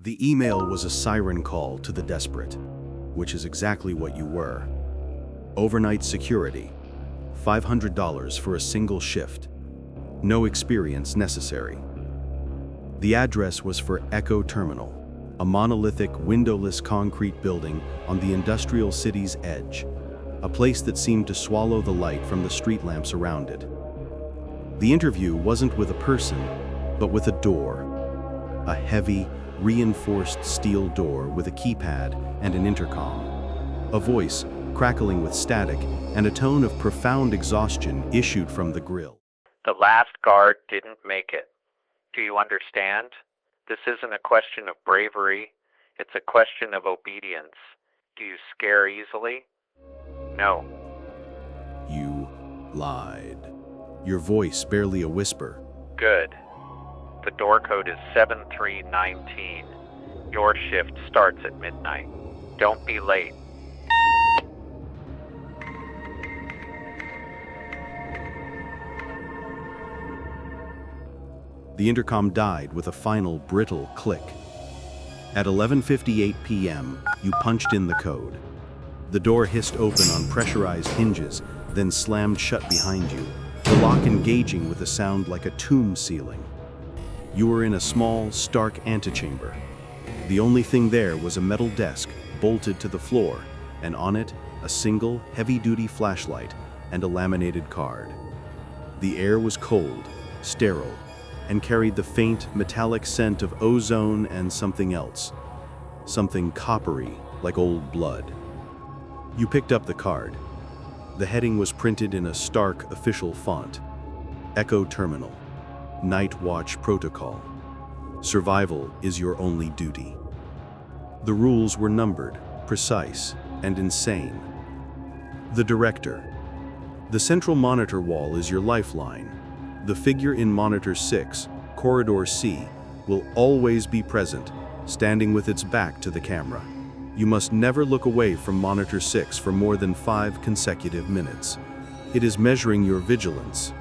The email was a siren call to the desperate, which is exactly what you were. Overnight security, $500 for a single shift. No experience necessary. The address was for Echo Terminal, a monolithic, windowless concrete building on the industrial city's edge, a place that seemed to swallow the light from the street lamps around it. The interview wasn't with a person, but with a door. A heavy, reinforced steel door with a keypad and an intercom. A voice, crackling with static, and a tone of profound exhaustion issued from the grill. The last guard didn't make it. Do you understand? This isn't a question of bravery. It's a question of obedience. Do you scare easily? No. You lied. Your voice barely a whisper. Good. The door code is 7319. Your shift starts at midnight. Don't be late. The intercom died with a final brittle click. At 11:58 p.m., you punched in the code. The door hissed open on pressurized hinges, then slammed shut behind you, the lock engaging with a sound like a tomb ceiling. You were in a small, stark antechamber. The only thing there was a metal desk bolted to the floor, and on it, a single, heavy-duty flashlight and a laminated card. The air was cold, sterile, and carried the faint, metallic scent of ozone and something else. Something coppery, like old blood. You picked up the card. The heading was printed in a stark, official font. Echo Terminal. Night Watch Protocol. Survival is your only duty. The rules were numbered, precise, and insane. The director. The central monitor wall is your lifeline. The figure in Monitor 6, Corridor C, will always be present, standing with its back to the camera. You must never look away from Monitor 6 for more than 5 consecutive minutes. It is measuring your vigilance.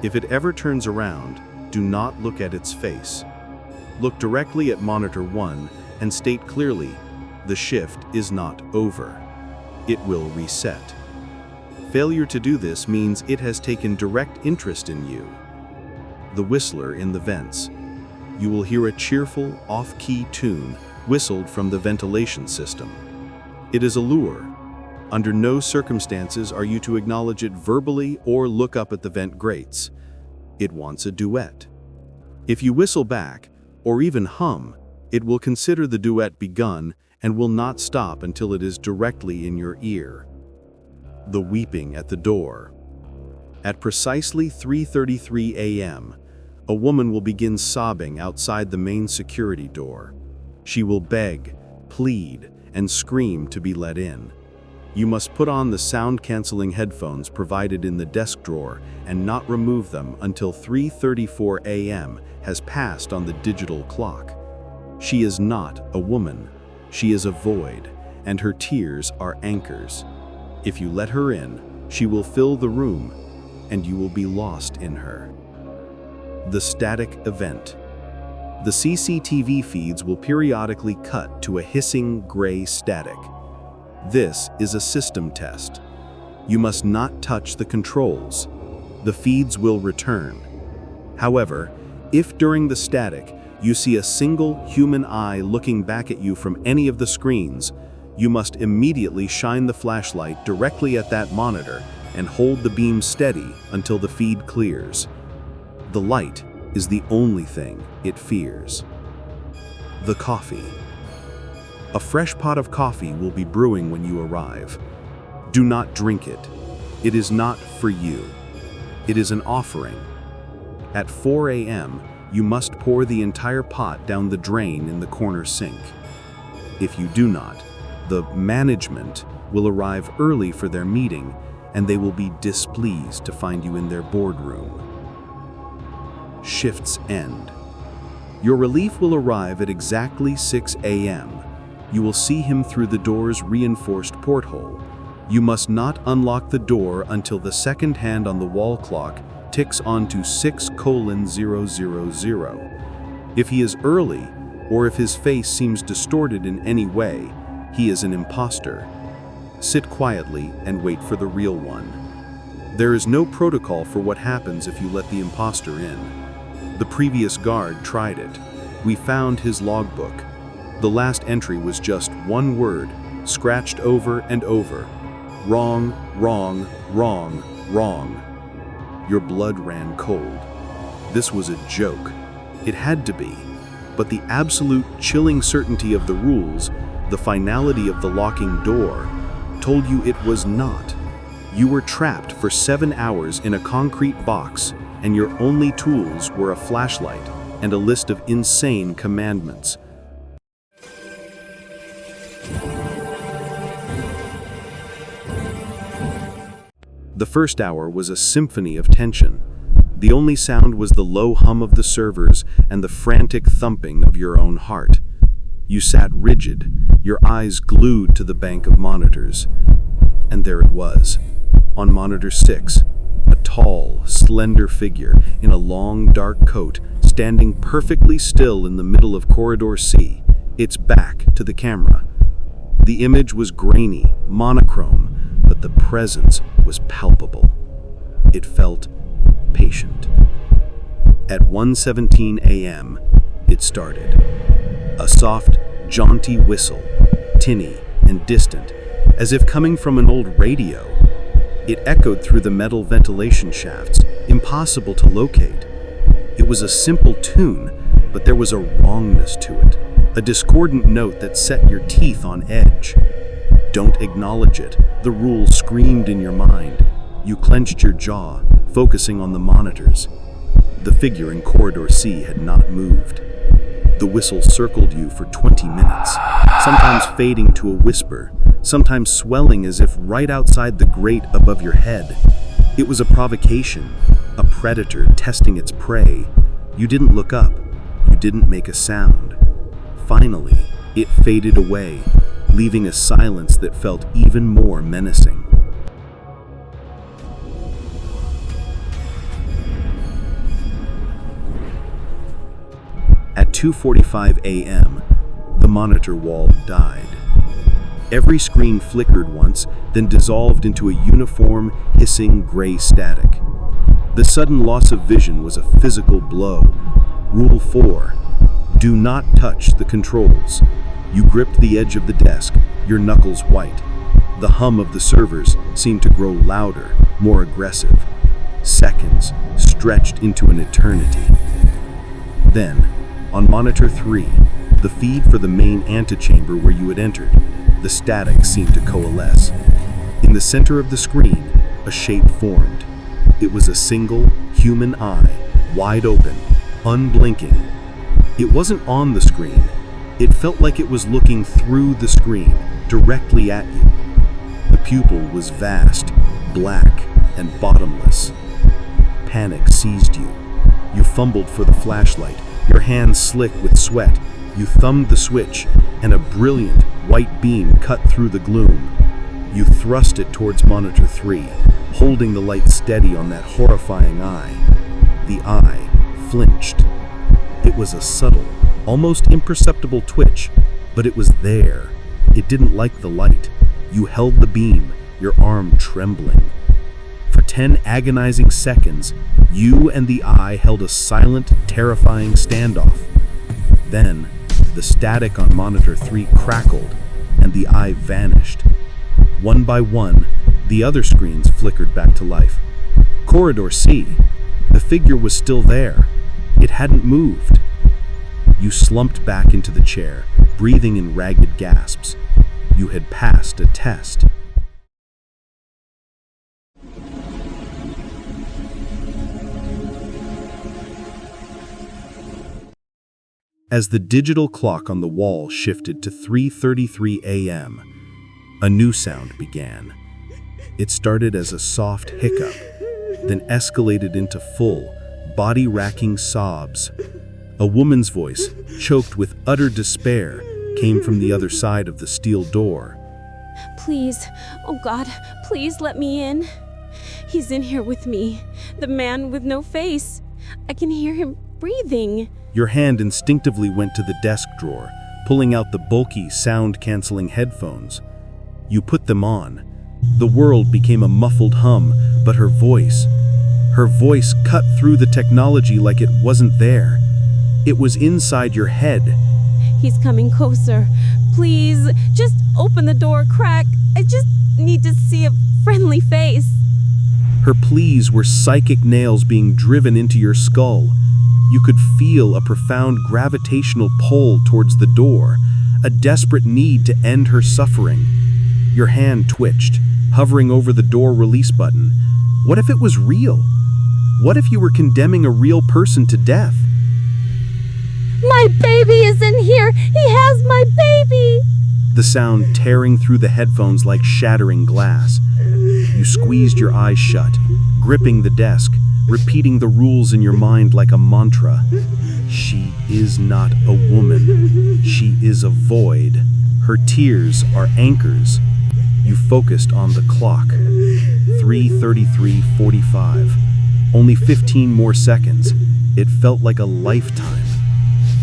If it ever turns around, do not look at its face. Look directly at Monitor 1 and state clearly, the shift is not over. It will reset. Failure to do this means it has taken direct interest in you. The whistler in the vents. You will hear a cheerful, off-key tune whistled from the ventilation system. It is a lure. Under no circumstances are you to acknowledge it verbally or look up at the vent grates. It wants a duet. If you whistle back, or even hum, it will consider the duet begun and will not stop until it is directly in your ear. The weeping at the door. At precisely 3:33 a.m., a woman will begin sobbing outside the main security door. She will beg, plead, and scream to be let in. You must put on the sound-canceling headphones provided in the desk drawer and not remove them until 3:34 a.m. has passed on the digital clock. She is not a woman. She is a void, and her tears are anchors. If you let her in, she will fill the room, and you will be lost in her. The static event. The CCTV feeds will periodically cut to a hissing gray static. This is a system test. You must not touch the controls. The feeds will return. However, if during the static you see a single human eye looking back at you from any of the screens, you must immediately shine the flashlight directly at that monitor and hold the beam steady until the feed clears. The light is the only thing it fears. The coffee. A fresh pot of coffee will be brewing when you arrive. Do not drink it. It is not for you. It is an offering. At 4 a.m., you must pour the entire pot down the drain in the corner sink. If you do not, the management will arrive early for their meeting, and they will be displeased to find you in their boardroom. Shifts end. Your relief will arrive at exactly 6 a.m. You will see him through the door's reinforced porthole. You must not unlock the door until the second hand on the wall clock ticks onto 6:000. If he is early, or if his face seems distorted in any way, he is an imposter. Sit quietly and wait for the real one. There is no protocol for what happens if you let the imposter in. The previous guard tried it. We found his logbook. The last entry was just one word, scratched over and over. Wrong, wrong, wrong, wrong. Your blood ran cold. This was a joke. It had to be. But the absolute chilling certainty of the rules, the finality of the locking door, told you it was not. You were trapped for 7 hours in a concrete box, and your only tools were a flashlight and a list of insane commandments. The first hour was a symphony of tension. The only sound was the low hum of the servers and the frantic thumping of your own heart. You sat rigid, your eyes glued to the bank of monitors. And there it was. On monitor 6, a tall, slender figure in a long, dark coat, standing perfectly still in the middle of corridor C, its back to the camera. The image was grainy, monochrome, but the presence was palpable. It felt patient. At 1:17 a.m., it started. A soft, jaunty whistle, tinny and distant, as if coming from an old radio. It echoed through the metal ventilation shafts, impossible to locate. It was a simple tune, but there was a wrongness to it, a discordant note that set your teeth on edge. Don't acknowledge it, the rule screamed in your mind. You clenched your jaw, focusing on the monitors. The figure in corridor C had not moved. The whistle circled you for 20 minutes, sometimes fading to a whisper, sometimes swelling as if right outside the grate above your head. It was a provocation, a predator testing its prey. You didn't look up. You didn't make a sound. Finally, it faded away, leaving a silence that felt even more menacing. At 2:45 a.m., the monitor wall died. Every screen flickered once, then dissolved into a uniform, hissing gray static. The sudden loss of vision was a physical blow. Rule 4. Do not touch the controls. You gripped the edge of the desk, your knuckles white. The hum of the servers seemed to grow louder, more aggressive. Seconds stretched into an eternity. Then, on monitor 3, the feed for the main antechamber where you had entered, the static seemed to coalesce. In the center of the screen, a shape formed. It was a single, human eye, wide open, unblinking. It wasn't on the screen. It felt like it was looking through the screen, directly at you. The pupil was vast, black, and bottomless. Panic seized you. You fumbled for the flashlight, your hands slick with sweat. You thumbed the switch, and a brilliant, white beam cut through the gloom. You thrust it towards monitor 3, holding the light steady on that horrifying eye. The eye flinched. It was a subtle, almost imperceptible twitch, but it was there. It didn't like the light. You held the beam, your arm trembling. For 10 agonizing seconds, you and the eye held a silent, terrifying standoff. Then, the static on monitor 3 crackled, and the eye vanished. One by one, the other screens flickered back to life. Corridor C, the figure was still there. It hadn't moved. You slumped back into the chair, breathing in ragged gasps. You had passed a test. As the digital clock on the wall shifted to 3:33 a.m., a new sound began. It started as a soft hiccup, then escalated into full, body-racking sobs. A woman's voice, choked with utter despair, came from the other side of the steel door. Please, oh God, please let me in. He's in here with me, the man with no face. I can hear him breathing. Your hand instinctively went to the desk drawer, pulling out the bulky, sound-canceling headphones. You put them on. The world became a muffled hum, but her voice cut through the technology like it wasn't there. It was inside your head. He's coming closer. Please, just open the door a crack. I just need to see a friendly face. Her pleas were psychic nails being driven into your skull. You could feel a profound gravitational pull towards the door, a desperate need to end her suffering. Your hand twitched, hovering over the door release button. What if it was real? What if you were condemning a real person to death? My baby is in here! He has my baby! The sound tearing through the headphones like shattering glass. You squeezed your eyes shut, gripping the desk, repeating the rules in your mind like a mantra. She is not a woman. She is a void. Her tears are anchors. You focused on the clock. 3:33:45. Only 15 more seconds. It felt like a lifetime.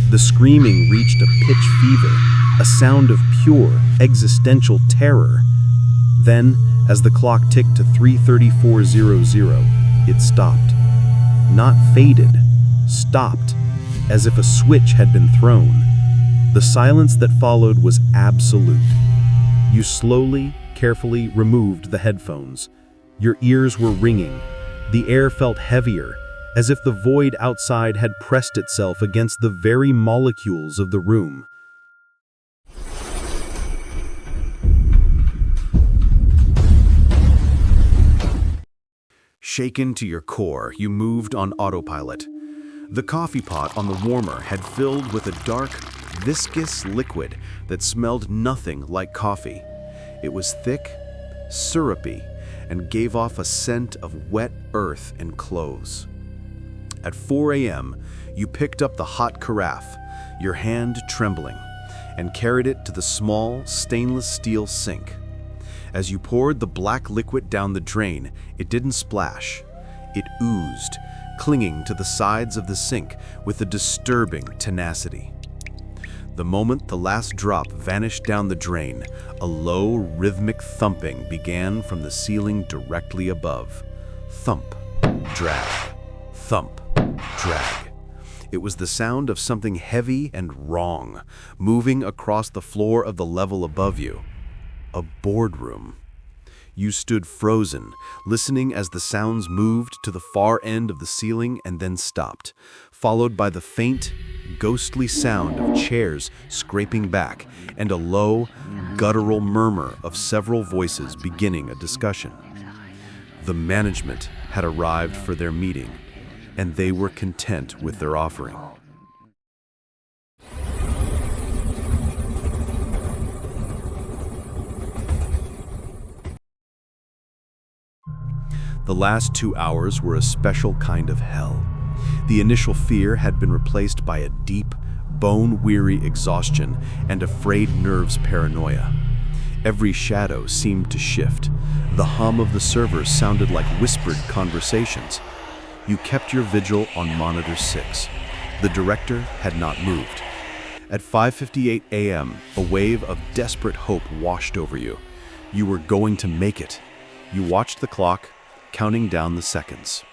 The screaming reached a pitch fever, a sound of pure, existential terror. Then, as the clock ticked to 3:34:00, it stopped. Not faded, stopped, as if a switch had been thrown. The silence that followed was absolute. You slowly, carefully removed the headphones. Your ears were ringing. The air felt heavier, as if the void outside had pressed itself against the very molecules of the room. Shaken to your core, you moved on autopilot. The coffee pot on the warmer had filled with a dark, viscous liquid that smelled nothing like coffee. It was thick, syrupy, and gave off a scent of wet earth and clothes. At 4 a.m., you picked up the hot carafe, your hand trembling, and carried it to the small, stainless steel sink. As you poured the black liquid down the drain, it didn't splash. It oozed, clinging to the sides of the sink with a disturbing tenacity. The moment the last drop vanished down the drain, a low, rhythmic thumping began from the ceiling directly above. Thump, drag, thump, drag. It was the sound of something heavy and wrong, moving across the floor of the level above you. A boardroom. You stood frozen, listening as the sounds moved to the far end of the ceiling and then stopped, followed by the faint, ghostly sound of chairs scraping back and a low, guttural murmur of several voices beginning a discussion. The management had arrived for their meeting, and they were content with their offering. The last 2 hours were a special kind of hell. The initial fear had been replaced by a deep, bone-weary exhaustion and a frayed nerves paranoia. Every shadow seemed to shift. The hum of the servers sounded like whispered conversations. You kept your vigil on monitor 6. The director had not moved. At 5:58 a.m., a wave of desperate hope washed over you. You were going to make it. You watched the clock, counting down the seconds.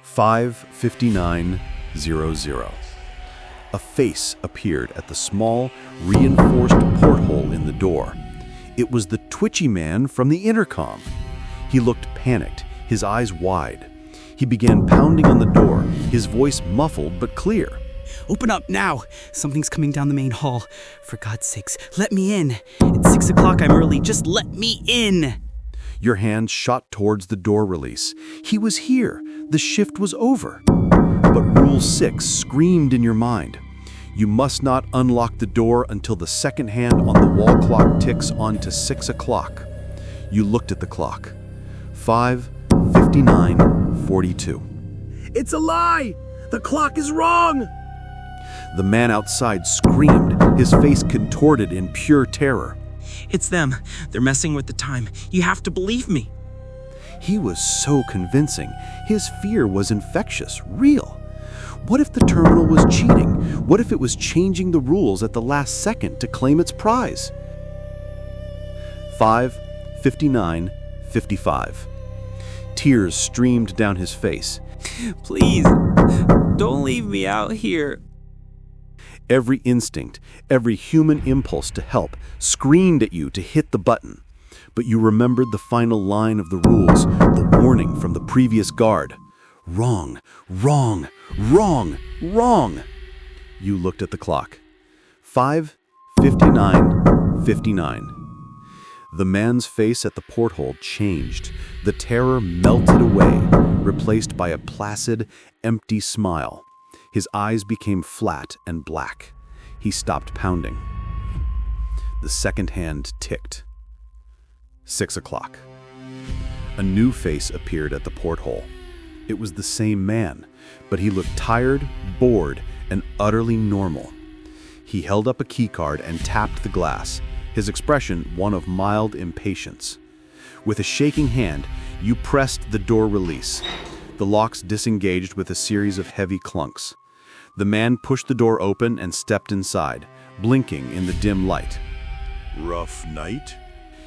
5:59:00. A face appeared at the small, reinforced porthole in the door. It was the twitchy man from the intercom. He looked panicked, his eyes wide. He began pounding on the door, his voice muffled but clear. Open up now! Something's coming down the main hall. For God's sakes, let me in. It's 6 o'clock, I'm early. Just let me in! Your hand shot towards the door release. He was here. The shift was over. But Rule 6 screamed in your mind. You must not unlock the door until the second hand on the wall clock ticks on to 6 o'clock. You looked at the clock. 5:59:42. It's a lie! The clock is wrong! The man outside screamed, his face contorted in pure terror. It's them. They're messing with the time. You have to believe me. He was so convincing. His fear was infectious, real. What if the terminal was cheating? What if it was changing the rules at the last second to claim its prize? 5:59:55. Tears streamed down his face. Please, don't leave me out here. Every instinct, every human impulse to help screamed at you to hit the button. But you remembered the final line of the rules, the warning from the previous guard. Wrong, wrong, wrong, wrong. You looked at the clock. 5:59:59. The man's face at the porthole changed. The terror melted away, replaced by a placid, empty smile. His eyes became flat and black. He stopped pounding. The second hand ticked. 6 o'clock. A new face appeared at the porthole. It was the same man, but he looked tired, bored, and utterly normal. He held up a keycard and tapped the glass, his expression one of mild impatience. With a shaking hand, you pressed the door release. The locks disengaged with a series of heavy clunks. The man pushed the door open and stepped inside, blinking in the dim light. Rough night?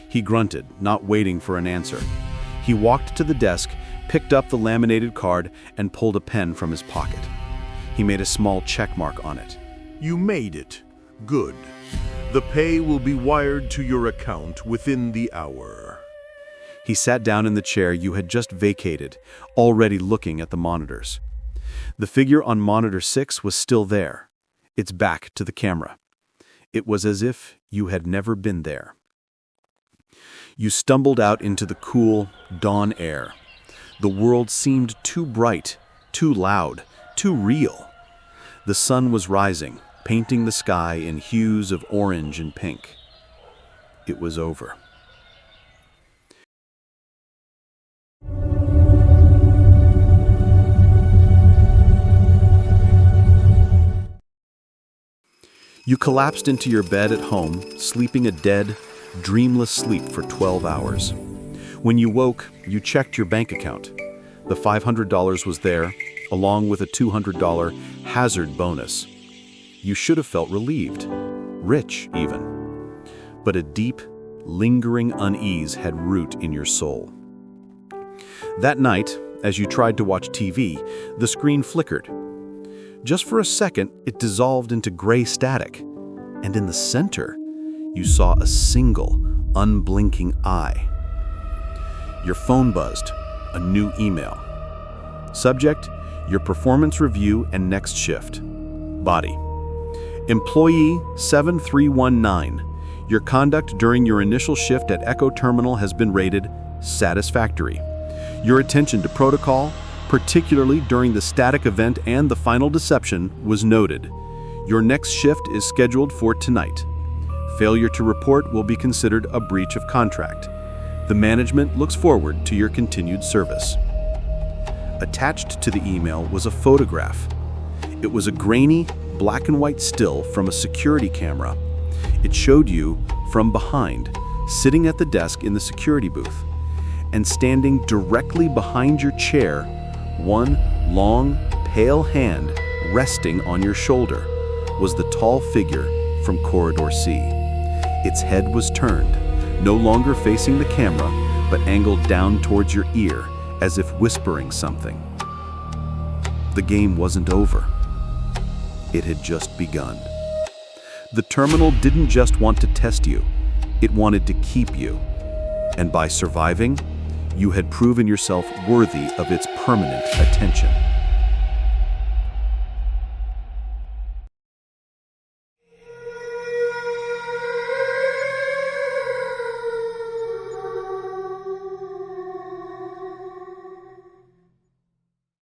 He grunted, not waiting for an answer. He walked to the desk, picked up the laminated card, and pulled a pen from his pocket. He made a small check mark on it. You made it. Good. The pay will be wired to your account within the hour. He sat down in the chair you had just vacated, already looking at the monitors. The figure on monitor 6 was still there, its back to the camera. It was as if you had never been there. You stumbled out into the cool, dawn air. The world seemed too bright, too loud, too real. The sun was rising, painting the sky in hues of orange and pink. It was over. You collapsed into your bed at home, sleeping a dead, dreamless sleep for 12 hours. When you woke, you checked your bank account. The $500 was there, along with a $200 hazard bonus. You should have felt relieved, rich even. But a deep, lingering unease had root in your soul. That night, as you tried to watch TV, the screen flickered. Just for a second, it dissolved into gray static, and in the center, you saw a single, unblinking eye. Your phone buzzed, a new email. Subject, your performance review and next shift. Body. Employee 7319. Your conduct during your initial shift at Echo Terminal has been rated satisfactory. Your attention to protocol, particularly during the static event and the final deception, was noted. Your next shift is scheduled for tonight. Failure to report will be considered a breach of contract. The management looks forward to your continued service. Attached to the email was a photograph. It was a grainy, black and white still from a security camera. It showed you from behind, sitting at the desk in the security booth, and standing directly behind your chair, one long, pale hand resting on your shoulder, was the tall figure from Corridor C. Its head was turned, no longer facing the camera, but angled down towards your ear, as if whispering something. The game wasn't over. It had just begun. The terminal didn't just want to test you, it wanted to keep you. And by surviving, you had proven yourself worthy of its permanent attention.